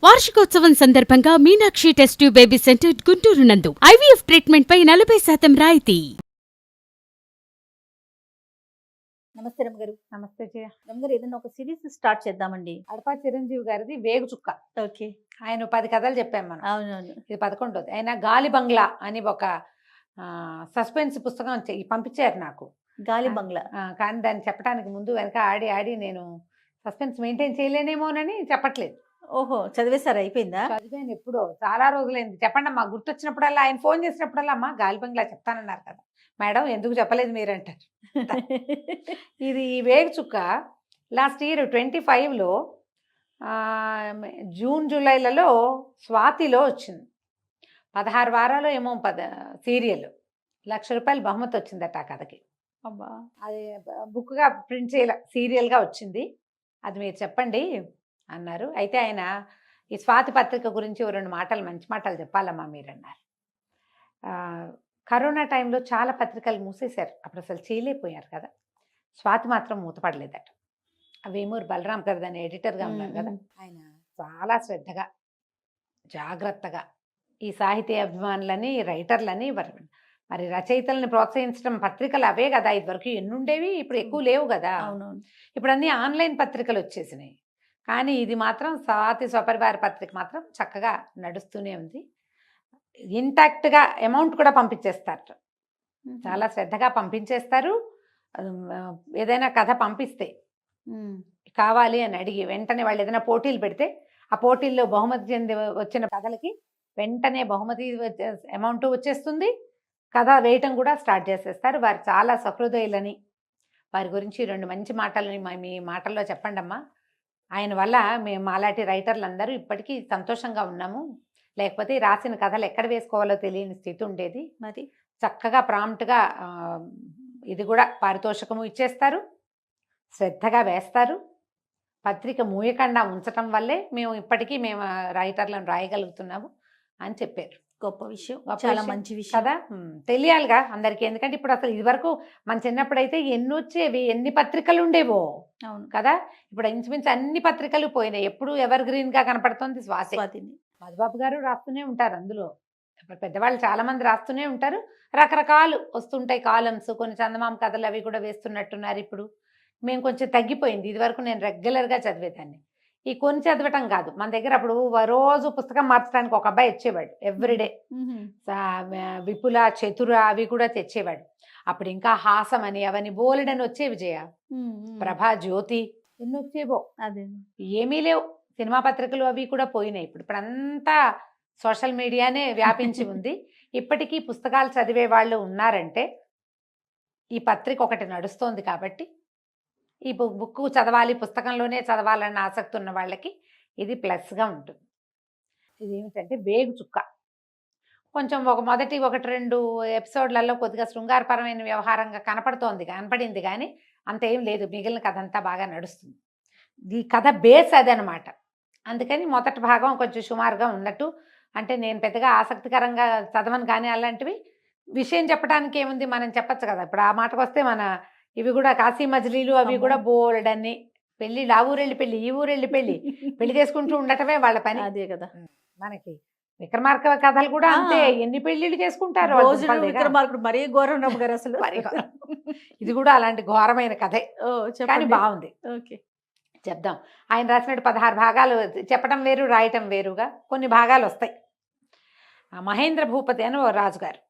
వార్షికోత్సవం సందర్భంగా Meenakshi test tube baby centre Guntur నందు ఐవీఎఫ్ ట్రీట్మెంట్ పై 40% రాయితీ. నమస్తే రమ్మగారు. నమస్తే జయ. రమ్మగారు, ఏదైనా ఒక సిరీస్ స్టార్ట్ చేద్దామండి. అడపా చిరంజీవి గారిది వేగు చుక్క. ఓకే. ఆయన 10 కథలు చెప్పాము మనం. అవునవును. ఇది 11ది. ఆయన గాలి బంగ్లా అని ఒక సస్పెన్స్ పుస్తకం పంపించారు నాకు. గాలి బంగ్లా. కానీ దాన్ని చెప్పడానికి ముందు వెనక ఆడి ఆడి నేను సస్పెన్స్ మెయింటైన్ చేయలేనేమోనని చెప్పట్లేదు. ఓహో, చదివేశారు, అయిపోయిందా? చదివాను ఎప్పుడో, చాలా రోజులైంది. చెప్పండి అమ్మా, గుర్తొచ్చినప్పుడల్లా ఆయన ఫోన్ చేసినప్పుడల్లా అమ్మా గాలి బంగ్లా చెప్తానన్నారు కదా మేడం, ఎందుకు చెప్పలేదు మీరంటారు. ఇది వేగు చుక్క లాస్ట్ ఇయర్ 25లో జూన్ జూలైలలో స్వాతిలో వచ్చింది. 16 వారాలు ఏమో సీరియల్. ₹1,00,000 బహుమతి వచ్చిందట ఆ కథకి. అబ్బా. అది బుక్గా ప్రింట్ చేయాల, సీరియల్గా వచ్చింది. అది మీరు చెప్పండి అన్నారు. అయితే ఆయన ఈ స్వాతి పత్రిక గురించి 2 మాటలు, మంచి మాటలు చెప్పాలమ్మా మీరు అన్నారు. కరోనా టైంలో చాలా పత్రికలు మూసేశారు, అప్పుడు అసలు చేయలేకపోయారు కదా. స్వాతి మాత్రం మూతపడలేదట. వేమూరు బలరాం గారు దాని ఎడిటర్గా ఉన్నారు కదా, ఆయన చాలా శ్రద్ధగా జాగ్రత్తగా ఈ సాహితీ అభిమానులని, రైటర్లని, మరి రచయితలని ప్రోత్సహించడం పత్రికలు అవే కదా. ఇదివరకు ఎన్ని ఉండేవి, ఇప్పుడు ఎక్కువ లేవు కదా. అవునవును. ఇప్పుడు అన్ని ఆన్లైన్ పత్రికలు వచ్చేసినాయి. కానీ ఇది మాత్రం స్వాతి స్వపరివార పత్రిక మాత్రం చక్కగా నడుస్తూనే ఉంది. ఇంటాక్ట్గా అమౌంట్ కూడా పంపించేస్తారు, చాలా శ్రద్ధగా పంపించేస్తారు. ఏదైనా కథ పంపిస్తే కావాలి అని అడిగి వెంటనే వాళ్ళు ఏదైనా పోటీలు పెడితే ఆ పోటీల్లో బహుమతి చెంది వచ్చిన కథలకి వెంటనే బహుమతి అమౌంట్ వచ్చేస్తుంది. కథ వేయటం కూడా స్టార్ట్ చేసేస్తారు. వారు చాలా సహృదయులని, వారి గురించి 2 మంచి మాటలని మీ మాటల్లో చెప్పండి అమ్మా. ఆయన వల్ల మేము మాలాంటి రైటర్లందరూ ఇప్పటికీ సంతోషంగా ఉన్నాము. లేకపోతే రాసిన కథలు ఎక్కడ వేసుకోవాలో తెలియని స్థితి ఉండేది. మరి చక్కగా ప్రాంప్ట్గా ఇది కూడా పారితోషికము ఇచ్చేస్తారు, శ్రద్ధగా వేస్తారు. పత్రిక మూయకుండా ఉంచటం వల్లే మేము ఇప్పటికీ రైటర్లను రాయగలుగుతున్నాము అని చెప్పారు. గొప్ప విషయం, చాలా మంచి విషయం కదా. తెలియాలిగా అందరికీ. ఎందుకంటే ఇప్పుడు అసలు ఇది వరకు మన చిన్నప్పుడైతే ఎన్ని వచ్చేవి, ఎన్ని పత్రికలు ఉండేవో. అవును కదా. ఇప్పుడు ఇంచుమించు అన్ని పత్రికలు పోయినాయి. ఎప్పుడు ఎవర్ గ్రీన్ గా కనపడుతుంది స్వాతిని. మధుబాబు గారు రాస్తూనే ఉంటారు అందులో. పెద్దవాళ్ళు చాలా మంది రాస్తూనే ఉంటారు. రకరకాలు వస్తుంటాయి కాలమ్స్. కొన్ని చందమామ కథలు అవి కూడా వేస్తున్నట్టున్నారు ఇప్పుడు. మేము కొంచెం తగ్గిపోయింది. ఇది వరకు నేను రెగ్యులర్గా చదివేదాన్ని. ఈ కొన్ని చదవటం కాదు, మన దగ్గర అప్పుడు రోజు పుస్తకం మార్చడానికి ఒక అబ్బాయి వచ్చేవాడు ఎవ్రీడే. విపుల, చతుర అవి కూడా తెచ్చేవాడు. అప్పుడు ఇంకా హాసం అని అవని బోలెడని వచ్చేవి జయ. ప్రభా, జ్యోతి ఎన్ని వచ్చేవో. అదే ఏమీ లేవు. సినిమా పత్రికలు అవి కూడా పోయినాయి. ఇప్పుడంతా సోషల్ మీడియానే వ్యాపించి ఉంది. ఇప్పటికీ పుస్తకాలు చదివే వాళ్ళు ఉన్నారంటే ఈ పత్రిక ఒకటి నడుస్తోంది కాబట్టి, ఈ బుక్ చదవాలి, పుస్తకంలోనే చదవాలన్న ఆసక్తి ఉన్న వాళ్ళకి ఇది ప్లస్గా ఉంటుంది. ఇది ఏమిటంటే వేగు చుక్క. కొంచెం మొదటి 1-2 ఎపిసోడ్లలో కొద్దిగా శృంగారపరమైన వ్యవహారంగా కనపడింది కానీ అంతేం లేదు. మిగిలిన కథ అంతా బాగా నడుస్తుంది. ఈ కథ బేస్ అదనమాట. అందుకని మొదటి భాగం కొంచెం సుమారుగా ఉన్నట్టు, అంటే నేను పెద్దగా ఆసక్తికరంగా చదవను కానీ అలాంటివి విషయం చెప్పడానికి ఏముంది, మనం చెప్పచ్చు కదా. ఇప్పుడు ఆ మాటకు వస్తే మన ఇవి కూడా కాశీ మజిలీలు అవి కూడా బోల్డన్ని పెళ్ళి, ఆ ఊరెళ్ళి పెళ్ళి, ఈ ఊరెళ్ళి పెళ్లి చేసుకుంటూ ఉండటమే వాళ్ళ పని. అదే కదా. మనకి విక్రమార్క కథలు కూడా అంతే, ఎన్ని పెళ్లిళ్ళు చేసుకుంటారు. విక్రమార్కుడు మరీ ఘోరం రమ్మ గారు అసలు. ఇది కూడా అలాంటి ఘోరమైన కథే, కానీ బాగుంది. ఓకే, చెప్దాం. ఆయన రాసినట్టు 16 భాగాలు. చెప్పడం వేరు, రాయటం వేరుగా కొన్ని భాగాలు వస్తాయి. మహేంద్ర భూపతి అని ఓ రాజుగారు.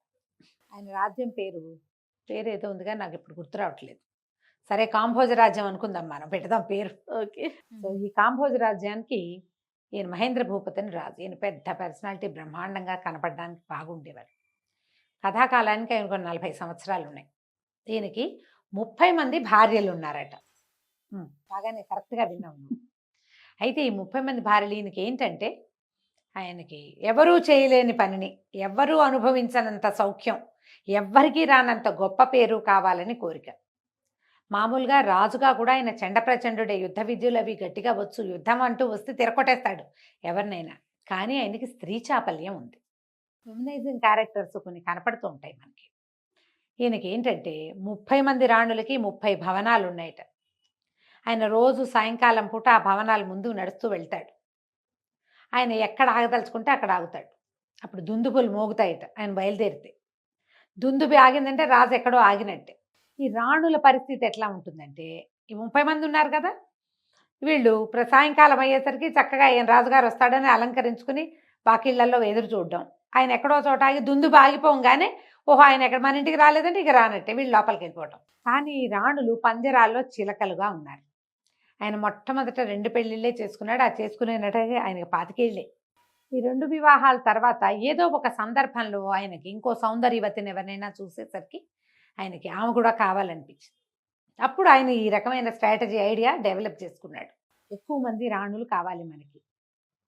ఆయన రాజ్యం పేరు ఏదో ఉంది కానీ నాకు ఇప్పుడు గుర్తు రావట్లేదు. సరే, కాంభోజ రాజ్యం అనుకుందాం, మనం పెడదాం పేరు. ఓకే. సో ఈ కాంభోజ రాజ్యానికి ఈయన మహేంద్ర భూపతి అని రాజు. ఈయన పెద్ద పర్సనాలిటీ, బ్రహ్మాండంగా కనపడడానికి బాగుండేవారు. కథాకాలానికి ఆయన కొన్ని 40 సంవత్సరాలు ఉన్నాయి. ఈయనకి 30 మంది భార్యలు ఉన్నారట. బాగానే కరెక్ట్గా విన్నాము. అయితే ఈ 30 మంది భార్యలు ఈయనకి ఏంటంటే, ఆయనకి ఎవరూ చేయలేని పనిని, ఎవ్వరూ అనుభవించనంత సౌఖ్యం, ఎవ్వరికీ రానంత గొప్ప పేరు కావాలని కోరిక. మామూలుగా రాజుగా కూడా ఆయన చండప్రచండుడే. యుద్ధ విద్యలు అవి గట్టిగా వచ్చు. యుద్ధం అంటూ వస్తే తిరగొట్టేస్తాడు ఎవరినైనా. కానీ ఆయనకి స్త్రీ చాపల్యం ఉంది. ఫెమినైజింగ్ క్యారెక్టర్స్ కొన్ని కనపడుతూ ఉంటాయి మనకి. ఈయనకి ఏంటంటే 30 మంది రాణులకి 30 భవనాలు ఉన్నాయట. ఆయన రోజు సాయంకాలం పూట ఆ భవనాల ముందు నడుస్తూ వెళ్తాడు. ఆయన ఎక్కడ ఆగదలుచుకుంటే అక్కడ ఆగుతాడు. అప్పుడు దుందుబులు మోగుతాయట ఆయన బయలుదేరితే. దుందుబి ఆగిందంటే రాజు ఎక్కడో ఆగినట్టే. ఈ రాణుల పరిస్థితి ఎట్లా ఉంటుందంటే, ఈ 30 మంది ఉన్నారు కదా, వీళ్ళు సాయంకాలం అయ్యేసరికి చక్కగా ఆయన రాజుగారు వస్తాడని అలంకరించుకుని వాకిళ్లలో ఎదురు చూడడం. ఆయన ఎక్కడో చోట ఆగి దుందుబి ఆగిపోగానే ఓహో ఆయన ఎక్కడ మన ఇంటికి రాలేదంటే ఇక రానట్టే వీళ్ళు లోపలికి వెళ్ళిపోవటం. కానీ ఈ రాణులు పంజరాల్లో చిలకలుగా ఉన్నారు. ఆయన మొట్టమొదట 2 పెళ్ళిళ్ళే చేసుకున్నాడు. ఆ చేసుకునేటట్టుగా ఆయనకి 25 ఏళ్ళే. ఈ 2 వివాహాల తర్వాత ఏదో ఒక సందర్భంలో ఆయనకి ఇంకో సౌందర్యవతిని ఎవరినైనా చూసేసరికి ఆయనకి ఆమె కూడా కావాలనిపించింది. అప్పుడు ఆయన ఈ రకమైన స్ట్రాటజీ ఐడియా డెవలప్ చేసుకున్నాడు. ఎక్కువ మంది రాణులు కావాలి మనకి,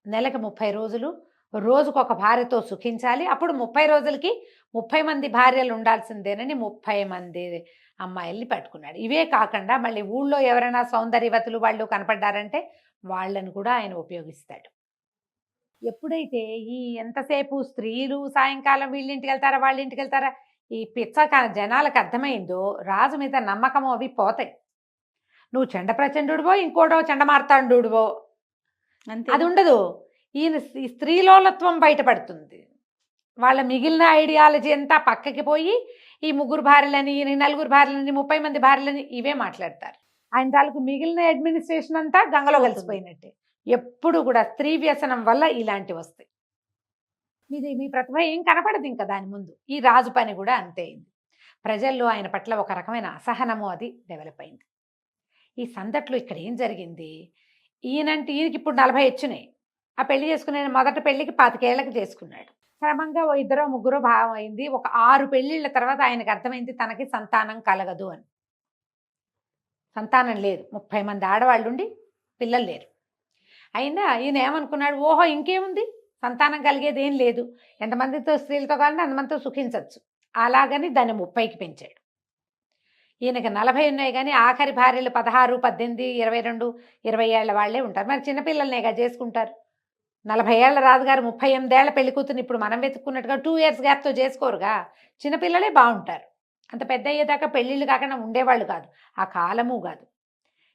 నెలకు 30 రోజులు రోజుకొక భార్యతో సుఖించాలి. అప్పుడు 30 రోజులకి 30 మంది భార్యలు ఉండాల్సిందేనని 30 మంది అమ్మాయిల్ని పట్టుకున్నాడు. ఇవే కాకుండా మళ్ళీ ఊళ్ళో ఎవరైనా సౌందర్యవతులు వాళ్ళు కనపడ్డారంటే వాళ్ళని కూడా ఆయన ఉపయోగిస్తాడు. ఎప్పుడైతే ఈ ఎంతసేపు స్త్రీలు సాయంకాలం వీళ్ళింటికి వెళ్తారా వాళ్ళ ఇంటికి వెళ్తారా ఈ పిచ్చ జనాలకు అర్థమైందో రాజు మీద నమ్మకం అవి పోతాయి. నువ్వు చెండ ప్రచండుడివో ఇంకోటో చండమార్తాండుడివో అంతే. అది ఉండదు. ఈయన ఈ స్త్రీలోలత్వం బయటపడుతుంది. వాళ్ళ మిగిలిన ఐడియాలజీ అంతా పక్కకి పోయి ఈ 3 భార్యలని 4 భార్యలని 30 మంది భార్యలని ఇవే మాట్లాడతారు. ఆయన తాలూకు మిగిలిన అడ్మినిస్ట్రేషన్ అంతా గంగలో కలిసిపోయినట్టే. ఎప్పుడు కూడా స్త్రీ వ్యసనం వల్ల ఇలాంటివి వస్తాయి. మీ ప్రతిభ ఏం కనపడదు ఇంకా దాని ముందు. ఈ రాజు పని కూడా అంతే అయింది. ప్రజల్లో ఆయన పట్ల ఒక రకమైన అసహనము అది డెవలప్ అయింది. ఈ సందట్లో ఇక్కడ ఏం జరిగింది, ఈయనంటే ఈయనకి ఇప్పుడు 40 వచ్చినాయి. ఆ పెళ్లి చేసుకునే మొదటి పెళ్లికి 25 ఏళ్ళకి చేసుకున్నాడు. క్రమంగా 2 3 భావం అయింది. ఒక 6 పెళ్ళిళ్ళ తర్వాత ఆయనకు అర్థమైంది తనకి సంతానం కలగదు అని. సంతానం లేదు, 30 మంది ఆడవాళ్ళు ఉండి పిల్లలు లేరు. అయినా ఈయన ఏమనుకున్నాడు, ఓహో ఇంకేముంది సంతానం కలిగేది ఏం లేదు, ఎంతమందితో స్త్రీలతో కావాలంటే అంతమందితో సుఖించవచ్చు. అలాగని దాన్ని 30కి పెంచాడు. ఈయనకి 40 ఉన్నాయి కానీ ఆఖరి భార్యలు 16, 18, 22, 20 ఏళ్ల వాళ్ళే ఉంటారు. మరి చిన్నపిల్లలనేగా చేసుకుంటారు. 40 ఏళ్ల రాజుగారు 38 ఏళ్ల పెళ్లి కూతురు ఇప్పుడు మనం వెతుక్కున్నట్టుగా 2 ఇయర్స్ గ్యాప్తో చేసుకోరుగా. చిన్నపిల్లలే బాగుంటారు. అంత పెద్ద అయ్యేదాకా పెళ్ళిళ్ళు కాకుండా ఉండేవాళ్ళు కాదు, ఆ కాలము కాదు.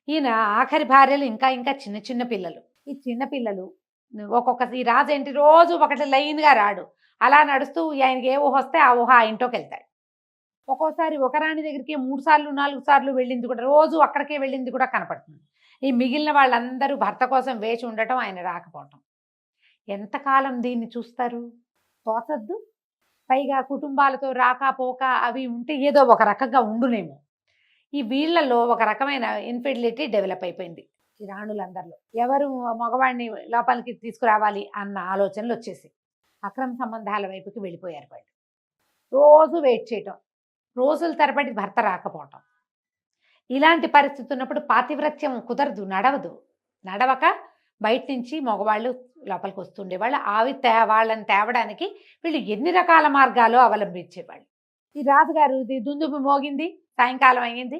ఈయన ఆఖరి భార్యలు ఇంకా ఇంకా చిన్న చిన్న పిల్లలు. ఈ చిన్న పిల్లలు ఈ రాజు ఏంటి రోజు ఒకటి లైన్గా రాడు, అలా నడుస్తూ ఆయనకి ఏ ఊహ వస్తే ఆ ఊహ ఆ ఇంట్లోకి వెళ్తాడు. ఒక్కోసారి ఒక రాణి దగ్గరికి 3 సార్లు 4 సార్లు వెళ్ళింది కూడా, రోజు అక్కడికే వెళ్ళింది కూడా కనపడుతుంది. ఈ మిగిలిన వాళ్ళందరూ భర్త కోసం వేచి ఉండటం, ఆయన రాకపోవటం. ఎంతకాలం దీన్ని చూస్తారు, తోచద్దు. పైగా కుటుంబాలతో రాకపోక అవి ఉంటే ఏదో ఒక రకంగా ఉండునేమో. ఈ వీళ్ళలో ఒక రకమైన ఇన్ఫిడిలిటీ డెవలప్ అయిపోయింది ఈ రాణులందరిలో. ఎవరు మగవాడిని లోపలికి తీసుకురావాలి అన్న ఆలోచనలు వచ్చేసి అక్రమ సంబంధాల వైపుకి వెళ్ళిపోయారు వాళ్ళు. రోజు వెయిట్ చేయటం, రోజుల తరబడి భర్త రాకపోవటం. ఇలాంటి పరిస్థితి ఉన్నప్పుడు పాతివ్రత్యం కుదరదు, నడవక బయట నుంచి మగవాళ్ళు లోపలికి వస్తుండేవాళ్ళు. వాళ్ళని తేవడానికి వీళ్ళు ఎన్ని రకాల మార్గాలు అవలంబించేవాళ్ళు. ఈ రాజుగారు దుందుబి మోగింది, సాయంకాలం అయ్యింది,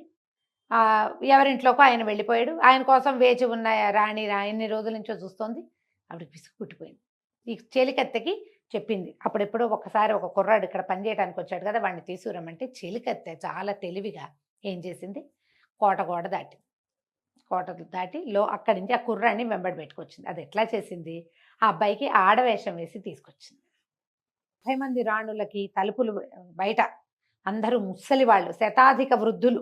ఎవరింట్లోకి ఆయన వెళ్ళిపోయాడు. ఆయన కోసం వేచి ఉన్న రాణి ఎన్ని రోజుల నుంచో చూస్తోంది. ఆవిడకి పిసుకు పుట్టిపోయింది. ఈ చెలికత్తెకి చెప్పింది. అప్పుడెప్పుడో ఒకసారి ఒక కుర్రాడు ఇక్కడ పనిచేయడానికి వచ్చాడు కదా, వాడిని తీసుకురమ్మంటే చెలికత్తె చాలా తెలివిగా ఏం చేసింది, కోట దాటి అక్కడి నుంచి ఆ కుర్రాడిని వెంబడి పెట్టుకొచ్చింది. అది ఎట్లా చేసింది, ఆ అబ్బాయికి ఆడవేషం వేసి తీసుకొచ్చింది. 30 మంది రాణులకి తలుపులు బయట అందరూ ముసలి వాళ్ళు, శతాధిక వృద్ధులు,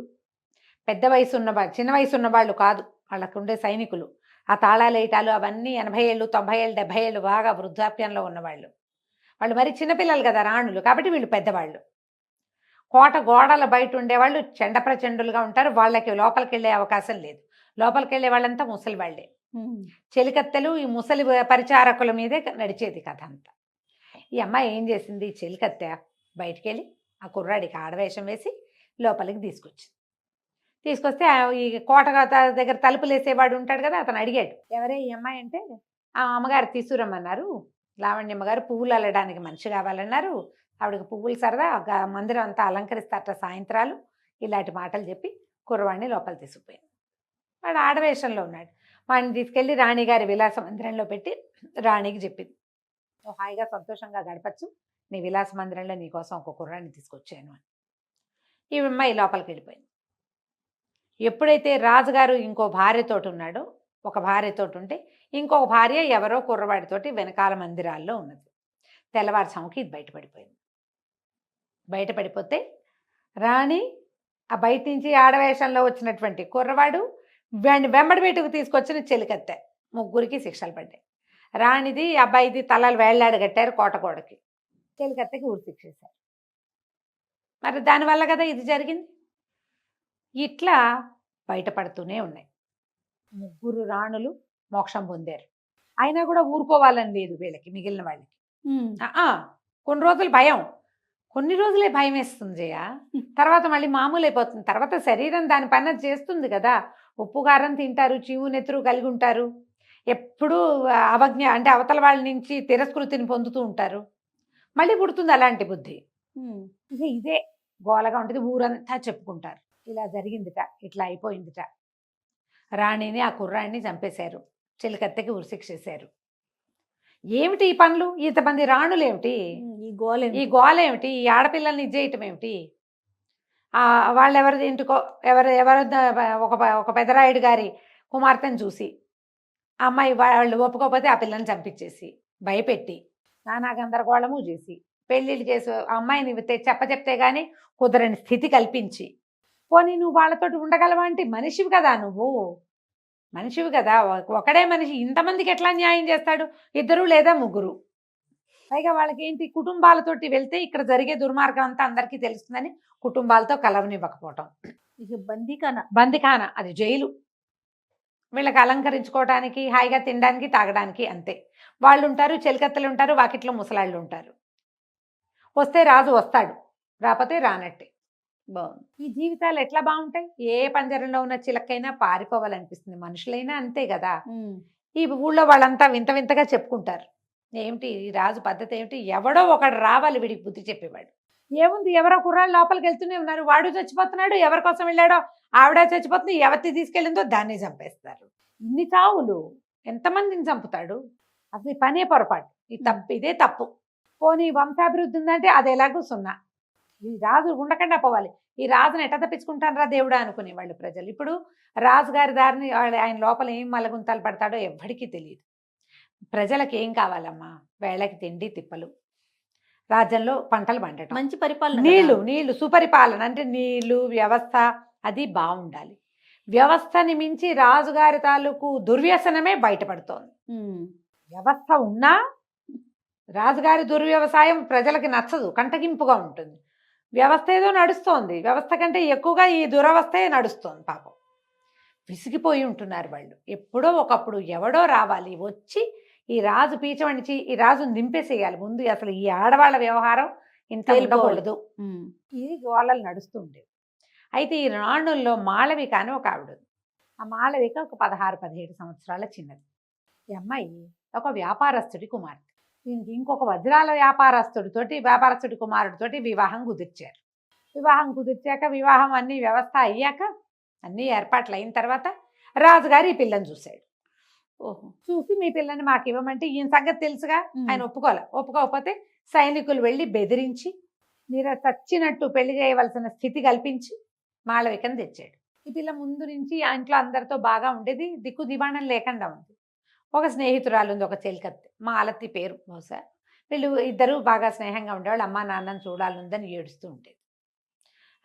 పెద్ద వయసు ఉన్నవాళ్ళు, చిన్న వయసు ఉన్నవాళ్ళు కాదు, వాళ్ళకు ఉండే సైనికులు. ఆ తాళాలు వేయటాలు అవన్నీ 80 ఏళ్ళు 90 ఏళ్ళు 70 ఏళ్ళు బాగా వృద్ధాప్యంలో ఉన్నవాళ్ళు. వాళ్ళు మరి చిన్నపిల్లలు కదా రాణులు, కాబట్టి వీళ్ళు పెద్దవాళ్ళు. కోట గోడల బయట ఉండేవాళ్ళు చెండప్రచండులుగా ఉంటారు. వాళ్ళకి లోపలికి వెళ్ళే అవకాశం లేదు. లోపలికి వెళ్ళే వాళ్ళంతా ముసలి వాళ్ళే. చెలికత్తెలు ఈ ముసలి పరిచారకుల మీదే నడిచేది కథ అంతా. ఈ అమ్మాయి ఏం చేసింది, చెలికత్తె బయటికి వెళ్ళి ఆ కుర్రాడికి ఆడవేషం వేసి లోపలికి తీసుకొస్తే ఈ కోట దగ్గర తలుపులు వేసేవాడు ఉంటాడు కదా, అతను అడిగాడు, ఎవరే ఈ అమ్మాయి అంటే, ఆ అమ్మగారు తీసుకురమ్మన్నారు, లావణ్యమ్మ గారు పువ్వులు అల్లడానికి మనిషి కావాలన్నారు, ఆవిడకి పువ్వులు సరదా, మందిరం అంతా అలంకరిస్తారట సాయంత్రాలు, ఇలాంటి మాటలు చెప్పి కుర్రవాడిని లోపల తీసుకుపోయింది. వాడు ఆడవేషంలో ఉన్నాడు. వాడిని తీసుకెళ్ళి రాణిగారి విలాస మందిరంలో పెట్టి రాణికి చెప్పింది, నువ్వు హాయిగా సంతోషంగా గడపచ్చు, నీ విలాస మందిరంలో నీకోసం ఒక కుర్రాన్ని తీసుకొచ్చాను అని. ఈ అమ్మాయి లోపలికి వెళ్ళిపోయింది. ఎప్పుడైతే రాజుగారు ఇంకో భార్యతోటి ఉన్నాడో ఒక భార్యతోటి ఉంటే ఇంకొక భార్య ఎవరో కుర్రవాడితోటి వెనకాల మందిరాల్లో ఉన్నది. తెల్లవారుజాముకి ఇది బయటపడిపోయింది. బయటపడిపోతే రాణి ఆ బయట నుంచి ఆడవేషంలో వచ్చినటువంటి కుర్రవాడు వెంబడి బయటకు తీసుకొచ్చిన చెలికత్తె, ముగ్గురికి శిక్షలు పడ్డాయి. రాణిది అబ్బాయిది తలలు వేళ్లాడు కట్టారు కోటగోడకి, చెలికత్తెకి ఊరి శిక్షేశారు. మరి దానివల్ల కదా ఇది జరిగింది. ఇట్లా బయటపడుతూనే ఉన్నాయి. ముగ్గురు రాణులు మోక్షం పొందారు. అయినా కూడా ఊరుకోవాలని లేదు వీళ్ళకి, మిగిలిన వాళ్ళకి. కొన్ని రోజులు భయం, కొన్ని రోజులే భయం వేస్తుంది జయ. తర్వాత మళ్ళీ మామూలు అయిపోతుంది. తర్వాత శరీరం దాని పని అది చేస్తుంది కదా. ఉప్పు కారం తింటారు, చీవు నెత్తురు కలిగి ఉంటారు, ఎప్పుడూ అవజ్ఞ అంటే అవతల వాళ్ళ నుంచి తిరస్కృతిని పొందుతూ ఉంటారు. మళ్ళీ పుడుతుంది అలాంటి బుద్ధి. ఇదే గోలగా ఉంటుంది. ఊరంతా చెప్పుకుంటారు, ఇలా జరిగిందిట, ఇట్లా అయిపోయిందిట. రాణిని ఆ కుర్రాడిని చంపేశారు, చెలికత్తెకి ఉరిశిక్ష చేశారు. ఏమిటి ఈ పనులు? ఇంతమంది రాణులు ఏమిటి ఈ గోలేమిటి? ఈ ఆడపిల్లల్ని ఇచ్చేయటం ఏమిటి? వాళ్ళు ఎవరి ఇంటికో ఎవరు ఒక పెదరాయుడు గారి కుమార్తెను చూసి అమ్మాయి వాళ్ళు ఒప్పుకోకపోతే ఆ పిల్లని చంపించేసి భయపెట్టి నానా గందరగోళము చేసి పెళ్ళిళ్ళు చేసి అమ్మాయిని చెప్తే కానీ కుదరని స్థితి కల్పించి, పోనీ నువ్వు వాళ్ళతోటి ఉండగలవా అంటే మనిషివి కదా, నువ్వు మనిషివి కదా. ఒకడే మనిషి ఇంతమందికి ఎట్లా న్యాయం చేస్తాడు? ఇద్దరు లేదా ముగ్గురు. పైగా వాళ్ళకి ఏంటి, కుటుంబాలతోటి వెళ్తే ఇక్కడ జరిగే దుర్మార్గం అంతా అందరికీ తెలుస్తుందని కుటుంబాలతో కలవనివ్వకపోవటం. ఇక బందిఖానా, అది జైలు. వీళ్ళకి అలంకరించుకోవడానికి, హాయిగా తినడానికి, తాగడానికి అంతే. వాళ్ళు ఉంటారు, చెలికత్తలు ఉంటారు, వాకిట్లో ముసలాళ్ళు ఉంటారు. వస్తే రాజు వస్తాడు, రాకపోతే రానట్టే. బాగుంది. ఈ జీవితాలు ఎట్లా బాగుంటాయి? ఏ పంజరంలో ఉన్న చిలకైనా పారిపోవాలనిపిస్తుంది. మనుషులైనా అంతే కదా. ఈ ఊళ్ళో వాళ్ళంతా వింత వింతగా చెప్పుకుంటారు. ఏమిటి ఈ రాజు పద్ధతి ఏమిటి? ఎవడో ఒకడు రావాలి వీడికి బుద్ధి చెప్పేవాడు. ఏముంది, ఎవరో కుర్రాళ్ళు లోపలికి వెళ్తూనే ఉన్నారు, వాడు చచ్చిపోతున్నాడు, ఎవరి కోసం వెళ్ళాడో ఆవిడ చచ్చిపోతుంది, ఎవరిని తీసుకెళ్ళిందో దాన్ని చంపేస్తారు. ఇన్ని చావులు, ఎంతమందిని చంపుతాడు? అసలు ఈ పనే పొరపాటు. ఇదే తప్పు. పోనీ వంశాభివృద్ధి ఉందంటే అది ఎలాగూ సున్నా. ఈ రాజు ఉండకుండా పోవాలి. ఈ రాజుని ఎట్ట తప్పించుకుంటానరా దేవుడా అనుకునేవాళ్ళు ప్రజలు. ఇప్పుడు రాజుగారి దారిని ఆయన లోపల ఏం మలగుంతాలు పడతాడో ఎవ్వడికి తెలియదు. ప్రజలకు ఏం కావాలమ్మా? వేళకి తిండి తిప్పలు, రాజ్యంలో పంటలు పండటం, మంచి పరిపాలన, నీళ్లు సుపరిపాలన. అంటే నీళ్లు వ్యవస్థ అది బాగుండాలి. వ్యవస్థని మించి రాజుగారి తాలూకు దుర్వ్యసనమే బయటపడుతోంది. వ్యవస్థ ఉన్నా రాజుగారి దుర్వ్యవసాయం ప్రజలకి నచ్చదు, కంటగింపుగా ఉంటుంది. వ్యవస్థ ఏదో నడుస్తోంది, వ్యవస్థ కంటే ఎక్కువగా ఈ దురవస్థే నడుస్తోంది. పాపం విసిగిపోయి ఉంటున్నారు వాళ్ళు. ఎప్పుడో ఒకప్పుడు ఎవడో రావాలి, వచ్చి ఈ రాజు పీచమణిచి ఈ రాజును దింపేసేయాలి ముందు. అసలు ఈ ఆడవాళ్ళ వ్యవహారం ఇంత ఉండకూడదు. ఇది గోళలు నడుస్తూ ఉండేవి. అయితే ఈ రాణుల్లో మాళవిక అని ఒక ఆవిడ. ఆ మాళవిక ఒక 16-17 సంవత్సరాల చిన్నది. ఈ అమ్మాయి ఒక వ్యాపారస్తుడి కుమార్తె. దీనికి ఇంకొక వజ్రాల వ్యాపారస్తుడి కుమారుడితోటి వివాహం కుదిర్చారు. వివాహం కుదిర్చాక వివాహం అన్ని వ్యవస్థ అయ్యాక అన్ని ఏర్పాట్లు అయిన తర్వాత రాజుగారు ఈ పిల్లని చూశాడు. చూసి మీ పిల్లని మాకు ఇవ్వమంటే ఈయన సంగతి తెలుసుగా, ఆయన ఒప్పుకోకపోతే సైనికులు వెళ్ళి బెదిరించి మీరు చచ్చినట్టు పెళ్లి చేయవలసిన స్థితి కల్పించి మాళవికను తెచ్చాడు. ఈ పిల్ల ముందు నుంచి ఆ ఇంట్లో అందరితో బాగా ఉండేది, దిక్కు దివాణం లేకుండా ఉంది. ఒక స్నేహితురాలు ఉంది, ఒక చెలికత్తె, మాలతి పేరు బహుశా. వీళ్ళు ఇద్దరు బాగా స్నేహంగా ఉండేవాళ్ళు. అమ్మ నాన్నని చూడాలనుందని ఏడుస్తూ ఉండేది.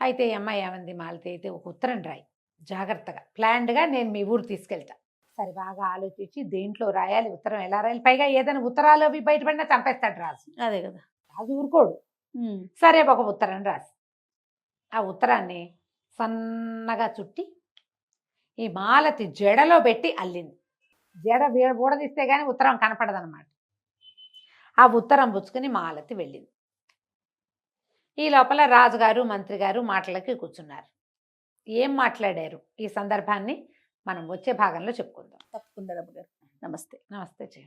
అయితే ఈ అమ్మాయి ఏమంది, మాలతి అయితే ఒక ఉత్తరం రాయి జాగ్రత్తగా, ప్లాన్డ్గా, నేను మీ ఊరు తీసుకెళ్తా. సరే బాగా ఆలోచించి దేంట్లో రాయాలి, ఉత్తరం ఎలా రాయాలి, పైగా ఏదైనా ఉత్తరాలు అవి బయటపడినా చంపేస్తాడు రాజు. అదే కదా, రాజు ఊరుకోడు. సరే ఒక ఉత్తరం రాసి ఆ ఉత్తరాన్ని సన్నగా చుట్టి ఈ మాలతి జడలో పెట్టి అల్లింది. జడ ఊడదీస్తే కానీ ఉత్తరం కనపడదనమాట. ఆ ఉత్తరం పుచ్చుకుని మాలతి వెళ్ళింది. ఈ లోపల రాజుగారు మంత్రి గారు మాటలకి కూర్చున్నారు. ఏం మాట్లాడారు ఈ సందర్భాన్ని మనం వచ్చే భాగంలో చెప్పుకుందాం. తప్పకుండా రమ్మ గారు. నమస్తే. నమస్తే జయ.